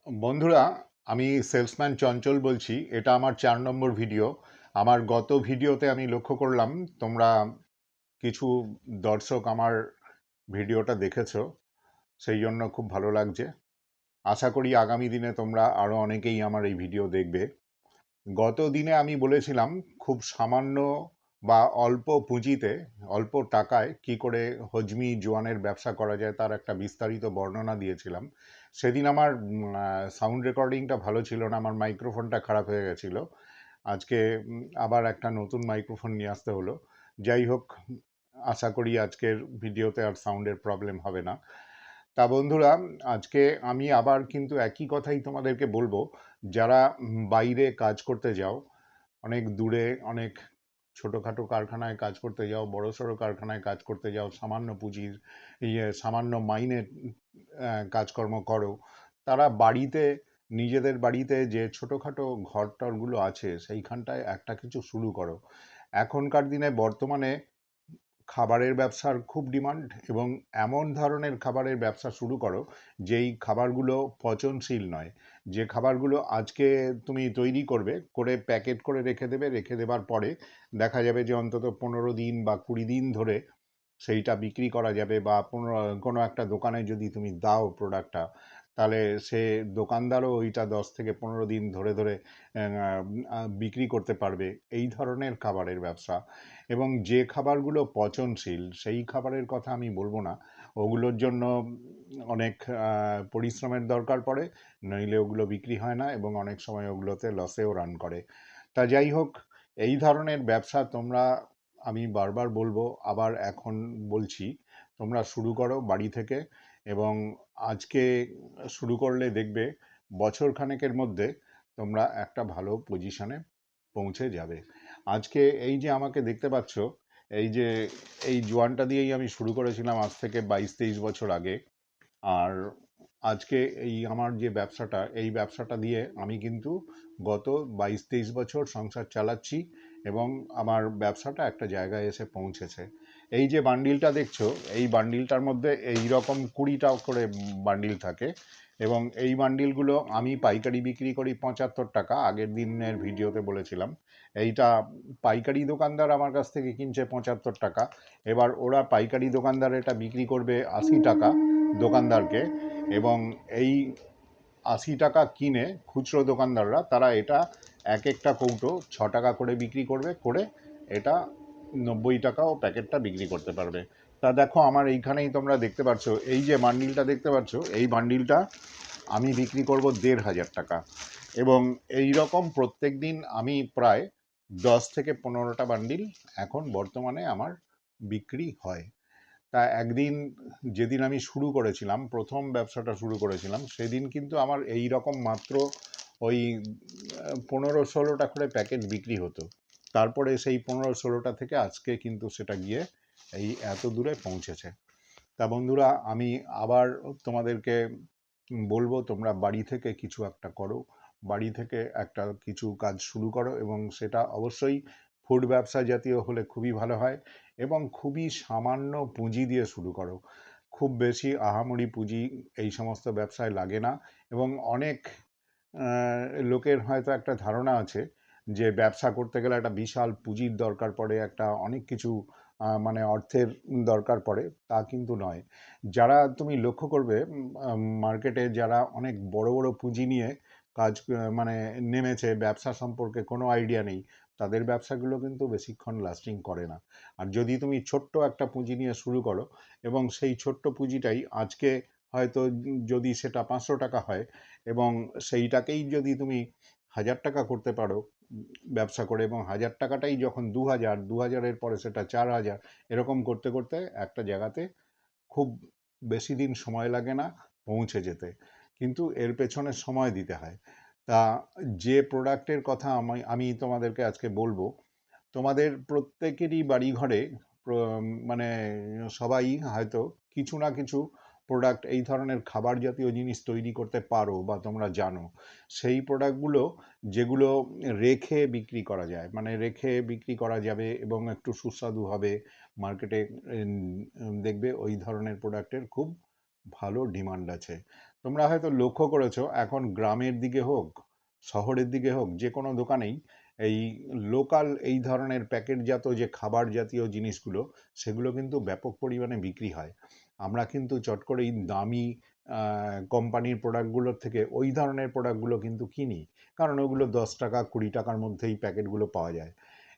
বন্ধুরা, আমি সেলসম্যান চঞ্চল বলছি। এটা আমার ৪ নম্বর ভিডিও। আমার গত ভিডিওতে আমি লক্ষ্য করলাম তোমরা কিছু দর্শক আমার ভিডিওটা দেখেছো, সেই জন্য খুব ভালো লাগছে। আশা করি আগামী দিনে তোমরা আরও অনেকেই আমার এই ভিডিও দেখবে। গত দিনে আমি বলেছিলাম খুব সামান্য বা অল্প পুঁজিতে, অল্প টাকায় কি করে হজমি জোয়ানের ব্যবসা করা যায় তার একটা বিস্তারিত বর্ণনা দিয়েছিলাম। সেদিন আমার সাউন্ড রেকর্ডিংটা ভালো ছিল না, আমার মাইক্রোফোনটা খারাপ হয়ে গেছিল। আজকে আবার একটা নতুন মাইক্রোফোন নিয়ে আসতে হলো। যাই হোক, আশা করি আজকের ভিডিওতে আর সাউন্ডের প্রবলেম হবে না। তা বন্ধুরা, আজকে আমি আবার কিন্তু একই কথাই তোমাদেরকে বলবো। যারা বাইরে কাজ করতে যাও, অনেক দূরে, অনেক ছোটোখাটো কারখানায় কাজ করতে যাও, বড়সড় কারখানায় কাজ করতে যাও, সামান্য পুঁজির সামান্য মাইনে কাজকর্ম করো, তারা বাড়িতে, নিজেদের বাড়িতে যে ছোটোখাটো ঘরটরগুলো আছে সেইখানটায় একটা কিছু শুরু করো। এখনকার দিনে বর্তমানে খাবারের ব্যবসার খুব ডিমান্ড, এবং এমন ধরনের খাবারের ব্যবসা শুরু করো যেই খাবারগুলো পচনশীল নয়। যে খাবারগুলো আজকে তুমি তৈরি করবে, করে প্যাকেট করে রেখে দেবে, রেখে দেবার পরে দেখা যাবে যে অন্তত 15 দিন বা 20 দিন ধরে সেইটা বিক্রি করা যাবে। বা কোনো একটা দোকানে যদি তুমি দাও প্রোডাক্টটা, তাহলে সে দোকানদারও ওইটা 10 থেকে 15 দিন ধরে ধরে বিক্রি করতে পারবে। এই ধরনের খাবারের ব্যবসা। এবং যে খাবারগুলো পচনশীল সেই খাবারের কথা আমি বলবো না, ওগুলোর জন্য অনেক পরিশ্রমের দরকার পড়ে, নইলে ওগুলো বিক্রি হয় না, এবং অনেক সময় ওগুলোতে লসেও রান করে। তা যাই হোক, এই ধরনের ব্যবসা তোমরা, আমি বারবার বলবো, আবার এখন বলছি, তোমরা শুরু করো বাড়ি থেকে। এবং আজকে শুরু করলে দেখবে বছর খানেকের মধ্যে তোমরা একটা ভালো পজিশনে পৌঁছে যাবে। আজকে এই যে আমাকে দেখতে পাচ্ছ, এই যে এই জোয়ানটা দিয়েই আমি শুরু করেছিলাম আজ থেকে 22-23 বছর আগে। আর আজকে এই আমার যে ব্যবসাটা, এই ব্যবসাটা দিয়ে আমি কিন্তু গত 22-23 বছর সংসার চালাচ্ছি, এবং আমার ব্যবসাটা একটা জায়গায় এসে পৌঁছেছে। এই যে বান্ডিলটা দেখছো, এই বান্ডিলটার মধ্যে এই রকম 20টা করে বান্ডিল থাকে, এবং এই বান্ডিলগুলো আমি পাইকারি বিক্রি করি 75 টাকা। আগের দিনের ভিডিওতে বলেছিলাম। এইটা পাইকারি দোকানদার আমার কাছ থেকে কিনছে 75 টাকা। এবার ওরা পাইকারি দোকানদার এটা বিক্রি করবে 80 টাকা দোকানদারকে, এবং এই 80 টাকা কিনে খুচরো দোকানদাররা, তারা এটা এক একটা কৌটো 6 টাকা করে বিক্রি করবে, করে এটা 90 টাকাও প্যাকেটটা বিক্রি করতে পারবে। তা দেখো, আমার এইখানেই তোমরা দেখতে পাচ্ছ, এই যে বান্ডিলটা দেখতে পাচ্ছ, এই বান্ডিলটা আমি বিক্রি করব 1500 টাকা। এবং এই রকম প্রত্যেক দিন আমি প্রায় 10 থেকে 15টা বান্ডিল এখন বর্তমানে আমার বিক্রি হয়। তা একদিন, যেদিন আমি শুরু করেছিলাম, প্রথম ব্যবসাটা শুরু করেছিলাম, সেদিন কিন্তু আমার এই রকম মাত্র ওই 15-16টা করে প্যাকেট বিক্রি হতো। তারপরে সেই 15-16টা থেকে আজকে কিন্তু সেটা গিয়ে এই এত দূরে পৌঁছেছে। তা বন্ধুরা, আমি আবার তোমাদেরকে বলবো, তোমরা বাড়ি থেকে কিছু একটা করো, বাড়ি থেকে একটা কিছু কাজ শুরু করো, এবং সেটা অবশ্যই ফুড ব্যবসা জাতীয় হলে খুবই ভালো হয়, এবং খুবই সামান্য পুঁজি দিয়ে শুরু করো। খুব বেশি আহামরি পুঁজি এই সমস্ত ব্যবসায় লাগে না। এবং অনেক লোকের হয়তো একটা ধারণা আছে যে ব্যবসা করতে গেলে একটা বিশাল পুঁজির দরকার পড়ে, একটা অনেক কিছু মানে অর্থের দরকার পড়ে। তা কিন্তু নয়। যারা তুমি লক্ষ্য করবে মার্কেটে, যারা অনেক বড় বড় পুঁজি নিয়ে কাজ মানে নেমেছে, ব্যবসা সম্পর্কে কোনো আইডিয়া নেই, তাদের ব্যবসাগুলো কিন্তু বেশিক্ষণ লাস্টিং করে না। আর যদি তুমি ছোট্ট একটা পুঁজি নিয়ে শুরু করো, এবং সেই ছোট্ট পুঁজিটাই আজকে হয়তো যদি সেটা 500 টাকা হয়, এবং সেইটাকেই যদি তুমি 1000 টাকা করতে পারো ব্যবসা করে, এবং 1000 টাকাটাই যখন 2000, 2000-এর পরে সেটা 4000, এরকম করতে করতে একটা জায়গাতে খুব বেশি দিন সময় লাগে না পৌঁছে যেতে, কিন্তু এর পেছনে সময় দিতে হয়। তা যে প্রোডাক্টের কথা আমি তোমাদেরকে আজকে বলবো, তোমাদের প্রত্যেকেরই বাড়িঘরে মানে সবাই হয়তো কিছু না কিছু প্রোডাক্ট, এই ধরনের খাবার জাতীয় জিনিস তৈরি করতে পারো বা তোমরা জানো। সেই প্রোডাক্টগুলো যেগুলো রেখে বিক্রি করা যায়, মানে রেখে বিক্রি করা যাবে এবং একটু সুস্বাদু হবে, মার্কেটে দেখবে ওই ধরনের প্রোডাক্টের খুব ভালো ডিমান্ড আছে। তোমরা হয়তো লক্ষ্য করেছো এখন গ্রামের দিকে হোক, শহরের দিকে হোক, যে কোনো দোকানেই এই লোকাল এই ধরনের প্যাকেটজাত যে খাবার জাতীয় জিনিসগুলো, সেগুলো কিন্তু ব্যাপক পরিমাণে বিক্রি হয়। আমরা কিন্তু চট করেই দামি কোম্পানির প্রোডাক্টগুলোর থেকে ওই ধরনের প্রোডাক্টগুলো কিন্তু কিনি, কারণ ওগুলো 10 টাকা 20 টাকার মধ্যেই প্যাকেটগুলো পাওয়া যায়।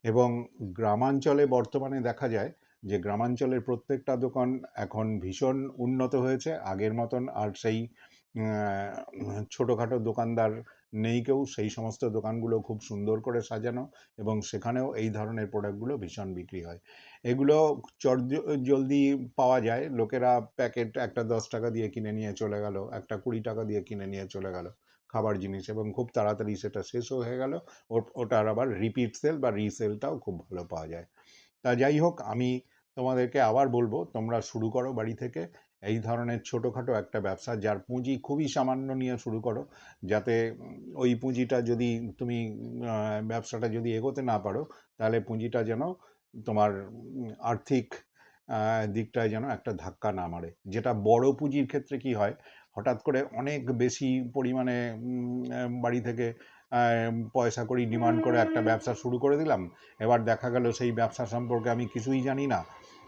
এবং গ্রামাঞ্চলে বর্তমানে দেখা যায় যে গ্রামাঞ্চলের প্রত্যেকটা দোকান এখন ভীষণ উন্নত হয়েছে। আগের মতন আর সেই ছোটোখাটো দোকানদার নেই কেউ। সেই সমস্ত দোকানগুলো খুব সুন্দর করে সাজানো, এবং সেখানেও এই ধরনের প্রোডাক্টগুলো ভীষণ বিক্রি হয়। এগুলো জলদি পাওয়া যায়। লোকেরা প্যাকেট একটা 10 টাকা দিয়ে কিনে নিয়ে চলে গেল, একটা 20 টাকা দিয়ে কিনে নিয়ে চলে গেল খাবার জিনিস, এবং খুব তাড়াতাড়ি সেটা শেষও হয়ে গেল। ওটার আবার রিপিট সেল বা রিসেলটাও খুব ভালো পাওয়া যায়। তা যাই হোক, আমি তোমাদেরকে আবার বলবো, তোমরা শুরু করো বাড়ি থেকে এই ধরনের ছোটোখাটো একটা ব্যবসা, যার পুঁজি খুবই সামান্য নিয়ে শুরু করো, যাতে ওই পুঁজিটা যদি তুমি ব্যবসাটা যদি এগোতে না পারো, তাহলে পুঁজিটা যেন তোমার আর্থিক দিকটায় যেন একটা ধাক্কা না মারে। যেটা বড় পুঁজির ক্ষেত্রে কি হয়, হঠাৎ করে অনেক বেশি পরিমাণে বাড়ি থেকে পয়সা কড়ি ডিমান্ড করে একটা ব্যবসা শুরু করে দিলাম। এবার দেখা গেল সেই ব্যবসা সম্পর্কে আমি কিছুই জানি না,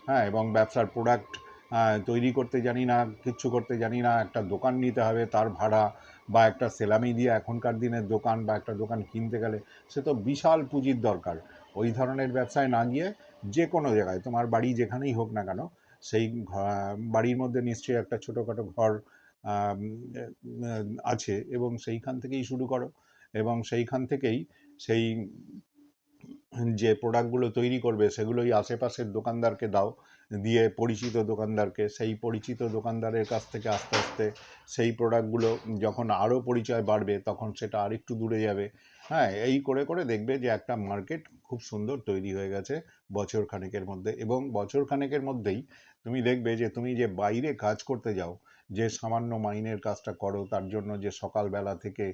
হ্যাঁ, এবং ব্যবসার প্রোডাক্ট তৈরি করতে জানি না, কিচ্ছু করতে জানি না। একটা দোকান নিতে হবে, তার ভাড়া, বা একটা সেলামি দিয়ে এখনকার দিনের দোকান বা একটা দোকান কিনতে গেলে সে তো বিশাল পুঁজির দরকার। ওই ধরনের ব্যবসায় না গিয়ে যে কোনো জায়গায়, তোমার বাড়ি যেখানেই হোক না কেন, সেই বাড়ির মধ্যে নিশ্চয়ই একটা ছোটোখাটো ঘর আছে, এবং সেইখান থেকেই শুরু করো। এবং সেইখান থেকেই সেই যে প্রোডাক্টগুলো তৈরি করবে সেগুলোই আশেপাশের দোকানদারকে দাও, দিয়ে পরিচিত দোকানদারকে, সেই পরিচিত দোকানদারের কাছ থেকে আস্তে আস্তে সেই প্রোডাক্টগুলো যখন আরও পরিচয় বাড়বে, তখন সেটা আরেকটু দূরে যাবে। হ্যাঁ, এই করে করে দেখবে যে একটা মার্কেট খুব সুন্দর তৈরি হয়ে গেছে বছর খানেকের মধ্যে। এবং বছর খানেকের মধ্যেই তুমি দেখবে যে তুমি যে বাইরে কাজ করতে যাও, যে সামান্য মাইনের কাজটা করো, তার জন্য যে সকালবেলা থেকে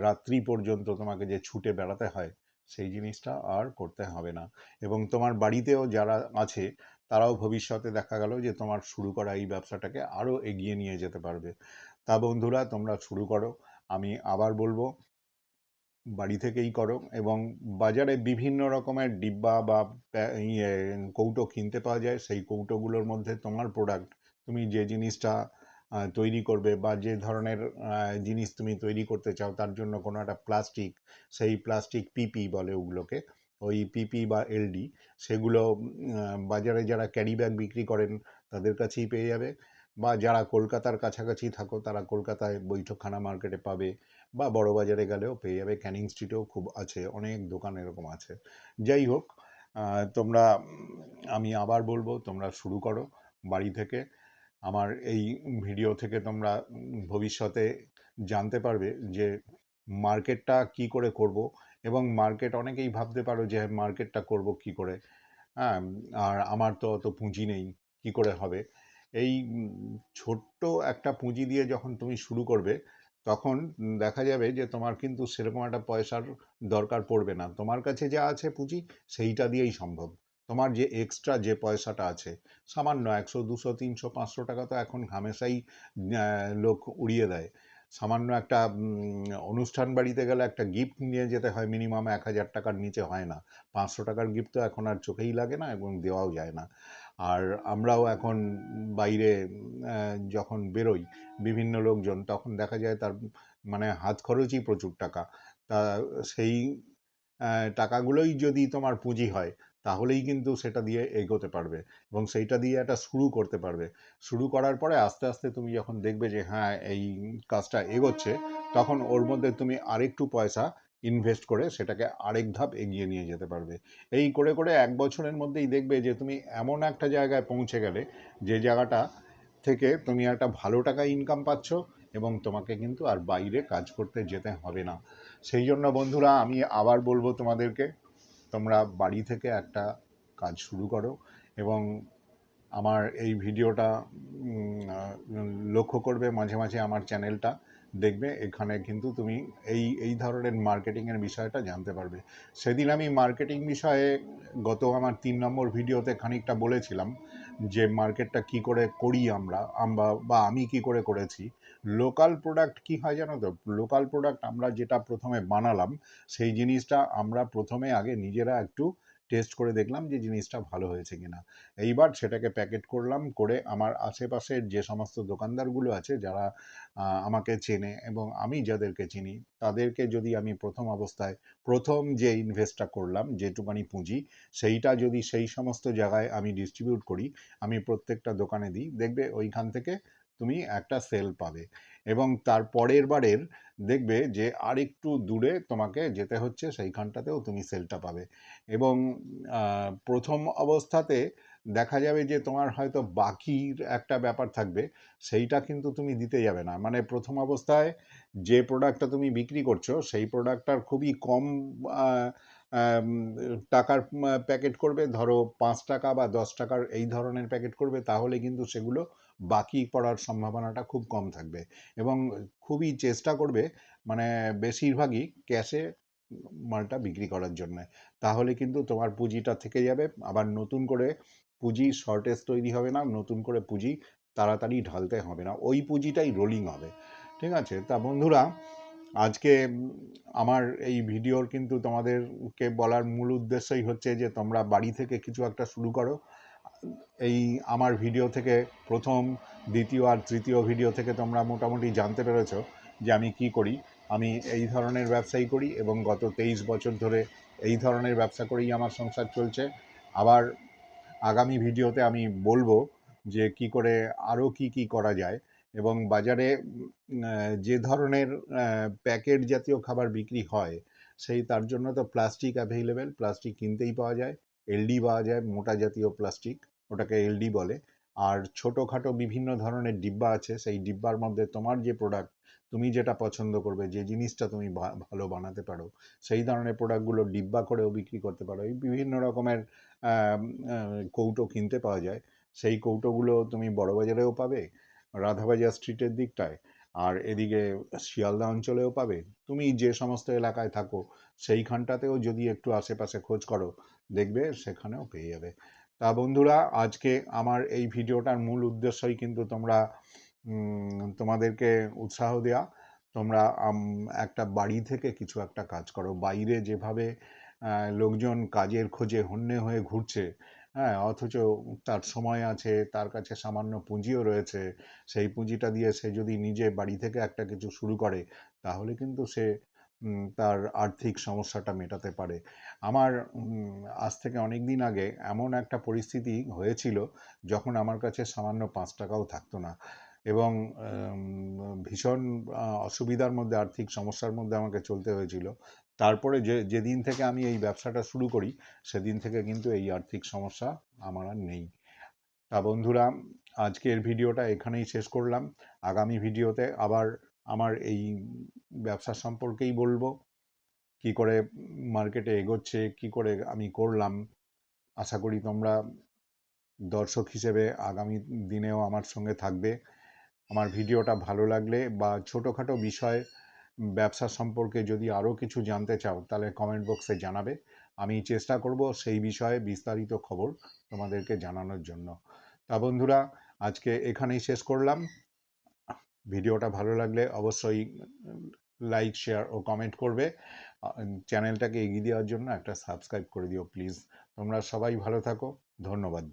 রাত্রি পর্যন্ত তোমাকে যে ছুটে বেড়াতে হয়, সেই জিনিসটা আর করতে হবে না। এবং তোমার বাড়িতেও যারা আছে, তারাও ভবিষ্যতে দেখা গেল যে তোমার শুরু করা এই ব্যবসাটাকে আরও এগিয়ে নিয়ে যেতে পারবে। তা বন্ধুরা, তোমরা শুরু করো। আমি আবার বলবো, বাড়ি থেকেই করো। এবং বাজারে বিভিন্ন রকমের ডিব্বা বা কৌটো কিনতে পাওয়া যায়। সেই কৌটোগুলোর মধ্যে তোমার প্রোডাক্ট, তুমি যে জিনিসটা তৈরি করবে বা যে ধরনের জিনিস তুমি তৈরি করতে চাও, তার জন্য কোনো একটা প্লাস্টিক, সেই প্লাস্টিক পিপি বলে ওগুলোকে, ওই পিপি বা এলডি, সেগুলো বাজারে যারা ক্যারি ব্যাগ বিক্রি করেন তাদের কাছেই পেয়ে যাবে। বা যারা কলকাতার কাছাকাছি থাকো, তারা কলকাতায় বৈঠকখানা মার্কেটে পাবে, বা বড় বাজারে গেলেও পেয়ে যাবে। ক্যানিং স্ট্রিটেও খুব আছে, অনেক দোকান এরকম আছে। যাই হোক, তোমরা আমি আবার বলবো, তোমরা শুরু করো বাড়ি থেকে। আমার এই ভিডিও থেকে তোমরা ভবিষ্যতে জানতে পারবে যে মার্কেটটা কি করে করব। এবং মার্কেট, অনেকেই ভাবতে পারো যে মার্কেটটা করব কি করে, হ্যাঁ, আর আমার তো অত পুঁজি নেই, কি করে হবে। এই ছোট্ট একটা পুঁজি দিয়ে যখন তুমি শুরু করবে, তখন দেখা যাবে যে তোমার কিন্তু সেরকম একটা পয়সার দরকার পড়বে না। তোমার কাছে যা আছে পুঁজি, সেইটা দিয়েই সম্ভব। তোমার যে এক্সট্রা যে পয়সাটা আছে, সামান্য 100 200 300 500 টাকা তো এখন হামেশাই লোক উড়িয়ে দেয়। সামান্য একটা অনুষ্ঠান বাড়িতে গেলে একটা গিফট নিয়ে যেতে হয়, মিনিমাম 1000 টাকার নিচে হয় না। 500 টাকার গিফট তো এখন আর চোখেই লাগে না, এবং দেওয়াও যায় না। আর আমরাও এখন বাইরে যখন বেরোই বিভিন্ন লোকজন, তখন দেখা যায় তার মানে হাত খরচই প্রচুর টাকা। তা সেই টাকাগুলোই যদি তোমার পুঁজি হয়, তাহলেই কিন্তু সেটা দিয়ে এগোতে পারবে, এবং সেইটা দিয়ে একটা শুরু করতে পারবে। শুরু করার পরে আস্তে আস্তে তুমি যখন দেখবে যে হ্যাঁ, এই কাজটা এগোচ্ছে, তখন ওর মধ্যে তুমি আরেকটু পয়সা ইনভেস্ট করে সেটাকে আরেক ধাপ এগিয়ে নিয়ে যেতে পারবে। এই করে করে 1 বছরের মধ্যেই দেখবে যে তুমি এমন একটা জায়গায় পৌঁছে গেলে, যে জায়গাটা থেকে তুমি একটা ভালো টাকা ইনকাম পাচ্ছ, এবং তোমাকে কিন্তু আর বাইরে কাজ করতে যেতে হবে না। সেই জন্য বন্ধুরা, আমি আবার বলবো তোমাদেরকে, তোমরা বাড়ি থেকে একটা কাজ শুরু করো। এবং আমার এই ভিডিওটা লক্ষ্য করবে, মাঝে মাঝে আমার চ্যানেলটা দেখবে। এখানে কিন্তু তুমি এই ধরনের মার্কেটিংয়ের বিষয়টা জানতে পারবে। সেদিন আমি মার্কেটিং বিষয়ে গত আমার 3 নম্বর ভিডিওতে খানিকটা বলেছিলাম, যে মার্কেটটা কি করে করি আমরা বা আমি কি করে করেছি। লোকাল প্রোডাক্ট কি হয় জানো তো? লোকাল প্রোডাক্ট আমরা যেটা প্রথমে বানালাম, সেই জিনিসটা আমরা প্রথমে আগে নিজেরা একটু টেস্ট করে দেখলাম যে জিনিসটা ভালো হয়েছে কিনা। এইবার সেটাকে প্যাকেট করলাম, করে আমার আশেপাশের যে সমস্ত দোকানদারগুলো আছে যারা আমাকে চেনে এবং আমি যাদেরকে চিনি, তাদেরকে যদি আমি প্রথম অবস্থায় প্রথম যে ইনভেস্টটা করলাম, যেটুকানি পুঁজি, সেইটা যদি সেই সমস্ত জায়গায় আমি ডিস্ট্রিবিউট করি, আমি প্রত্যেকটা দোকানে দিই, দেখবে ওইখান থেকে তুমি একটা সেল পাবে। এবং তার পরের বারের দেখবে যে আরেকটু দূরে তোমাকে যেতে হচ্ছে, সেইখানটাতেও তুমি সেলটা পাবে। এবং প্রথম অবস্থাতে দেখা যাবে যে তোমার হয়তো বাকির একটা ব্যাপার থাকবে, সেইটা কিন্তু তুমি দিতে যাবে না। মানে প্রথম অবস্থায় যে প্রোডাক্টটা তুমি বিক্রি করছো, সেই প্রোডাক্টটার খুবই কম আহ, আম, টাকার প্যাকেট করবে, ধরো 5 টাকা বা 10 টাকার এই ধরনের প্যাকেট করবে, তাহলে কিন্তু সেগুলো বাকি পড়ার সম্ভাবনাটা খুব কম থাকবে। এবং খুবই চেষ্টা করবে মানে বেশিরভাগই ক্যাশে মালটা বিক্রি করার জন্য। তাহলে কিন্তু তোমার পুঁজিটা থেকে যাবে, আবার নতুন করে পুঁজি শর্টেজ তৈরি হবে না, নতুন করে পুঁজি তাড়াতাড়ি ঢালতে হবে না, ওই পুঁজিটাই রোলিং হবে। ঠিক আছে? তা বন্ধুরা, আজকে আমার এই ভিডিওর কিন্তু তোমাদেরকে বলার মূল উদ্দেশ্যই হচ্ছে যে তোমরা বাড়ি থেকে কিছু একটা শুরু করো। এই আমার ভিডিও থেকে প্রথম, দ্বিতীয় আর তৃতীয় ভিডিও থেকে তোমরা মোটামুটি জানতে পেরেছো যে আমি কি করি। আমি এই ধরনের ব্যবসাই করি এবং গত 23 বছর ধরে এই ধরনের ব্যবসা করেই আমার সংসার চলছে। আবার আগামী ভিডিওতে আমি বলবো যে কি করে আরও কি কি করা যায়। এবং বাজারে যে ধরনের প্যাকেট জাতীয় খাবার বিক্রি হয়, সেই তার জন্য তো প্লাস্টিক অ্যাভেইলেবেল, প্লাস্টিক কিনতেই পাওয়া যায়। এলডি পাওয়া যায়, মোটা জাতীয় প্লাস্টিক, ওটাকে এলডি বলে। আর ছোটোখাটো বিভিন্ন ধরনের ডিব্বা আছে, সেই ডিব্বার মধ্যে তোমার যে প্রোডাক্ট, তুমি যেটা পছন্দ করবে, যে জিনিসটা তুমি ভালো বানাতে পারো, সেই ধরনের প্রোডাক্টগুলো ডিব্বা করেও বিক্রি করতে পারো। এই বিভিন্ন রকমের কৌটো কিনতে পাওয়া যায়। সেই কৌটোগুলো তুমি বড়বাজারেও পাবে, রাধাবাজার স্ট্রিটের দিকটায়, আর এদিকে শিয়ালদা অঞ্চলেও পাবে। তুমি যে সমস্ত এলাকায় থাকো সেইখানটাতেও যদি একটু আশেপাশে খোঁজ করো, দেখবে সেখানেও পেয়ে যাবে। তা বন্ধুরা, আজকে আমার এই ভিডিওটার মূল উদ্দেশ্যই কিন্তু তোমাদেরকে উৎসাহ দেয়া। তোমরা একটা বাড়ি থেকে কিছু একটা কাজ করো। বাইরে যেভাবে লোকজন কাজের খোঁজে হন্যে হয়ে ঘুরছে, হ্যাঁ, অথচ তার সময় আছে, তার কাছে সামান্য পুঁজিও রয়েছে, সেই পুঁজিটা দিয়ে সে যদি নিজে বাড়ি থেকে একটা কিছু শুরু করে, তাহলে কিন্তু সে তার আর্থিক সমস্যাটা মেটাতে পারে। আমার আজ থেকে অনেক দিন আগে এমন একটা পরিস্থিতি হয়েছিল, যখন আমার কাছে সামান্য 5 টাকাও থাকতো না, এবং ভীষণ অসুবিধার মধ্যে, আর্থিক সমস্যার মধ্যে আমাকে চলতে হয়েছিল। তারপরে যেদিন থেকে আমি এই ব্যবসাটা শুরু করি, সেদিন থেকে কিন্তু এই আর্থিক সমস্যা আমার আর নেই। তা বন্ধুরা, আজকের ভিডিওটা এখানেই শেষ করলাম। আগামী ভিডিওতে আবার আমার এই ব্যবসা সম্পর্কেই বলবো, কি করে মার্কেটে এগোচ্ছে, কি করে আমি করলাম। আশা করি তোমরা দর্শক হিসেবে আগামী দিনেও আমার সঙ্গে থাকবে। আমার ভিডিওটা ভালো লাগলে বা ছোটোখাটো বিষয়, ব্যবসা সম্পর্কে যদি আরও কিছু জানতে চাও, তাহলে কমেন্ট বক্সে জানাবে। আমি চেষ্টা করব সেই বিষয়ে বিস্তারিত খবর তোমাদেরকে জানানোর জন্য। তা বন্ধুরা, আজকে এখানেই শেষ করলাম। ভিডিওটা ভালো লাগলে অবশ্যই লাইক, শেয়ার ও কমেন্ট করবে। চ্যানেলটাকে এগিয়ে দেওয়ার জন্য একটা সাবস্ক্রাইব করে দিও প্লিজ। তোমরা সবাই ভালো থাকো। ধন্যবাদ।